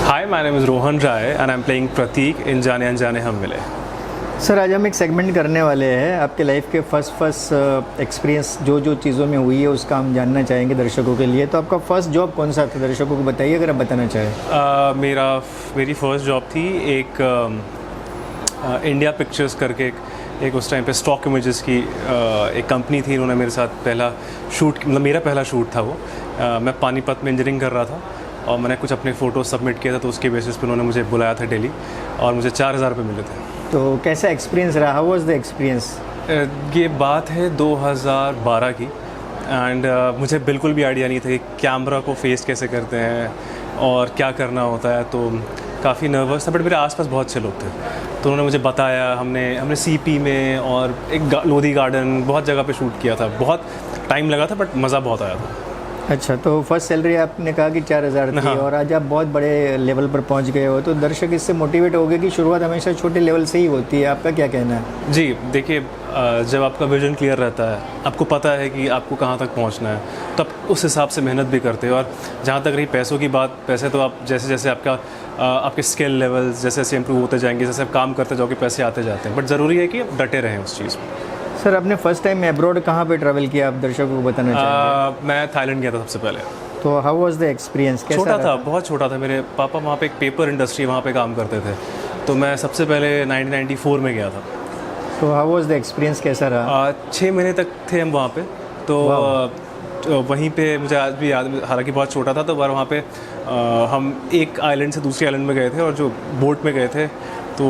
Hi, my name is Rohan Rai and I'm playing Prateek in जाने अनजाने हम मिले। सर आज हम एक सेगमेंट करने वाले हैं आपके लाइफ के फर्स्ट एक्सपीरियंस जो चीज़ों में हुई है उसका हम जानना चाहेंगे दर्शकों के लिए। तो आपका फर्स्ट जॉब कौन सा था दर्शकों को बताइए अगर आप बताना चाहें। मेरी फर्स्ट जॉब थी एक इंडिया पिक्चर्स करके एक उस टाइम पे स्टॉक इमेजेस की एक कंपनी थी। उन्होंने मेरे साथ पहला शूट मतलब मेरा पहला शूट था वो। मैं पानीपत में इंजीनियरिंग कर रहा था और मैंने कुछ अपने फ़ोटो सबमिट किया था, तो उसके बेसिस पे उन्होंने मुझे बुलाया था दिल्ली और मुझे 4,000 रुपये मिले थे। तो कैसा एक्सपीरियंस रहा, हाउ वाज द एक्सपीरियंस? ये बात है 2012 की एंड मुझे बिल्कुल भी आइडिया नहीं था कि कैमरा को फेस कैसे करते हैं और क्या करना होता है, तो काफ़ी नर्वस था। बट मेरे आसपास बहुत अच्छे लोग थे, तो उन्होंने मुझे बताया। हमने सीपी में और एक लोधी गार्डन बहुत जगह पे शूट किया था। बहुत टाइम लगा था बट मज़ा बहुत आया था। अच्छा, तो फर्स्ट सैलरी आपने कहा कि 4,000 थी। हाँ। और आज आप बहुत बड़े लेवल पर पहुंच गए हो, तो दर्शक इससे मोटिवेट हो गए कि शुरुआत हमेशा छोटे लेवल से ही होती है। आपका क्या कहना है? जी देखिए, जब आपका विजन क्लियर रहता है, आपको पता है कि आपको कहाँ तक पहुँचना है, तो आप उस हिसाब से मेहनत भी करते हो। और जहाँ तक रही पैसों की बात, पैसे तो आप जैसे जैसे आपके स्किल लेवल जैसे जैसे इम्प्रूव होते जाएंगे, जैसे आप काम करते जाओगे पैसे आते जाते हैं। बट ज़रूरी है कि आप डटे रहें उस चीज़ में। सर आपने फर्स्ट टाइम अब्रॉड कहाँ पे ट्रैवल किया, आप दर्शकों को बताना चाहेंगे? मैं थाईलैंड गया था सबसे पहले। तो हाउ वाज द एक्सपीरियंस? कैसा छोटा रहा? था, बहुत छोटा था। मेरे पापा वहाँ पे एक पेपर इंडस्ट्री वहाँ पे काम करते थे, तो मैं सबसे पहले 1994 में गया था। तो हाउ वाज द एक्सपीरियंस, कैसा रहा? 6 महीने तक थे हम वहाँ पे। तो वहीं पे मुझे आज भी याद, हालांकि बहुत छोटा था, तो वहाँ पे हम एक आइलैंड से दूसरे आइलैंड में गए थे और जो बोट में गए थे तो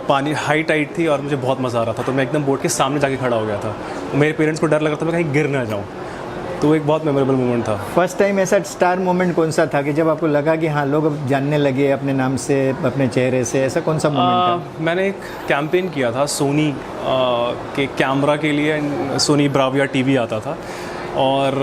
पानी हाई टाइड थी और मुझे बहुत मज़ा आ रहा था। तो मैं एकदम बोट के सामने जाके खड़ा हो गया था। मेरे पेरेंट्स को डर लग रहा था मैं कहीं गिर ना जाऊँ। तो एक बहुत मेमोरेबल मोमेंट था। फर्स्ट टाइम ऐसा स्टार मोमेंट कौन सा था कि जब आपको लगा कि हाँ लोग अब जानने लगे अपने नाम से, अपने चेहरे से? ऐसा कौन सा मोमेंट था? मैंने एक कैंपेन किया था सोनी के कैमरा के लिए। सोनी ब्राविया टीवी आता था और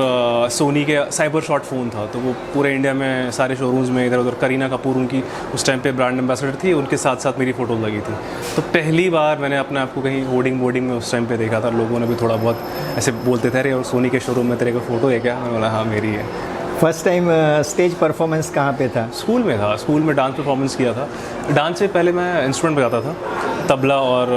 सोनी के साइबर शॉट फ़ोन था, तो वो पूरे इंडिया में सारे शोरूम्स में इधर उधर। करीना कपूर उनकी उस टाइम पे ब्रांड एम्बेसडर थी, उनके साथ साथ मेरी फ़ोटो लगी थी। तो पहली बार मैंने अपने आप को कहीं होर्डिंग बोर्डिंग में उस टाइम पे देखा था। लोगों ने भी थोड़ा बहुत ऐसे बोलते थे, अरे और सोनी के शोरूम में तेरे को फ़ोटो है क्या? मैंने बोला हाँ मेरी है। फर्स्ट टाइम स्टेज परफॉर्मेंस कहाँ पे था? स्कूल में था। स्कूल में डांस परफॉर्मेंस किया था। डांस से पहले मैं इंस्ट्रूमेंट बजाता था, तबला और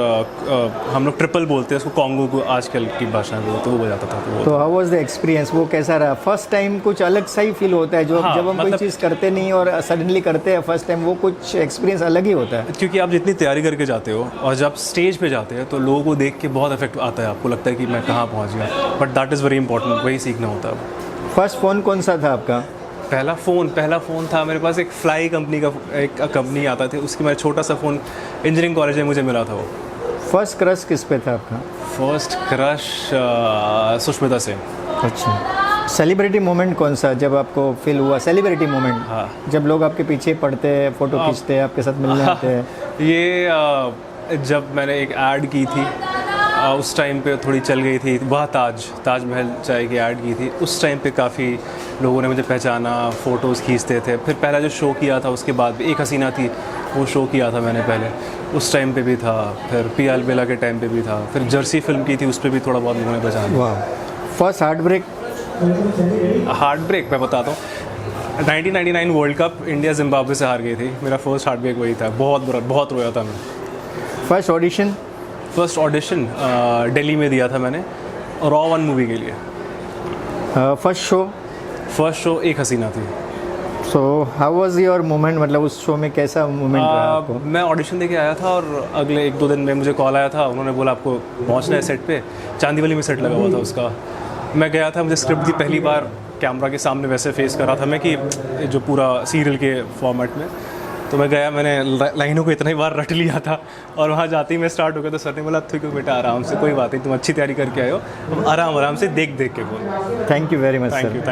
हम लोग ट्रिपल बोलते हैं उसको, कॉन्गो को आजकल की भाषा में, तो वो बजाता था। तो हाउ वाज द एक्सपीरियंस, वो कैसा रहा? फर्स्ट टाइम कुछ अलग सा ही फील होता है जो हाँ, जब हम मतलब, कोई चीज़ करते नहीं और सडनली करते हैं फर्स्ट टाइम, वो कुछ एक्सपीरियंस अलग ही होता है। क्योंकि आप जितनी तैयारी करके जाते हो और जब स्टेज पे जाते हैं तो लोगों को देख के बहुत इफेक्ट आता है। आपको लगता है कि मैं कहाँ पहुँच गया, but that is very important, वही सीखना होता है। फर्स्ट फ़ोन कौन सा था आपका? पहला फ़ोन था मेरे पास, एक फ्लाई कंपनी का एक कंपनी आता था, उसकी मेरा छोटा सा फ़ोन इंजीनियरिंग कॉलेज में मुझे मिला था वो। फर्स्ट क्रश किस पे था आपका? First crush Sushmita Sen. अच्छा, सेलिब्रिटी मोमेंट कौन सा जब आपको फील हुआ? सेलिब्रिटी मोमेंट, हाँ। जब लोग आपके पीछे पड़ते हैं, फ़ोटो खींचते हैं, आपके साथ मिलने आते हैं। ये जब मैंने एक ऐड की थी, उस टाइम पे थोड़ी चल गई थी वह ताजमहल चाय की ऐड की थी। उस टाइम पे काफ़ी लोगों ने मुझे पहचाना, फ़ोटोज़ खींचते थे। फिर पहला जो शो किया था उसके बाद भी एक हसीना थी, वो शो किया था मैंने पहले, उस टाइम पे भी था। फिर पी एल बेला के टाइम पे भी था। फिर जर्सी फिल्म की थी, उस पर भी थोड़ा बहुत लोगों ने पहचाना। वाह। फर्स्ट हार्ट ब्रेक मैं बताता हूँ। 1999 वर्ल्ड कप इंडिया जिम्बाब्वे से हार गई थी। मेरा फर्स्ट हार्ट ब्रेक वही था। बहुत बुरा, बहुत रोया था मैं। फर्स्ट ऑडिशन दिल्ली में दिया था मैंने, रॉ 1 मूवी के लिए। फर्स्ट शो एक हसीना थी। So how was your moment, मतलब उस शो में कैसा मोमेंट रहा आपको? मैं ऑडिशन देके आया था और अगले 1-2 दिन में मुझे कॉल आया था। उन्होंने बोला आपको पहुंचना है सेट पे। चांदीवली में सेट लगा हुआ था उसका। मैं गया था, मुझे स्क्रिप्ट दी, पहली बार कैमरा के सामने वैसे फेस कर रहा था मैं कि जो पूरा सीरियल के फॉर्मेट में। तो मैं गया, मैंने लाइनों को इतना ही बार रट लिया था और वहाँ जाते ही मैं स्टार्ट हो गया। तो सर ने बोला ठीक है बेटा आराम से, कोई बात नहीं, तुम अच्छी तैयारी करके आए हो, आराम से देख के बोलो। Thank you very much thank sir. You.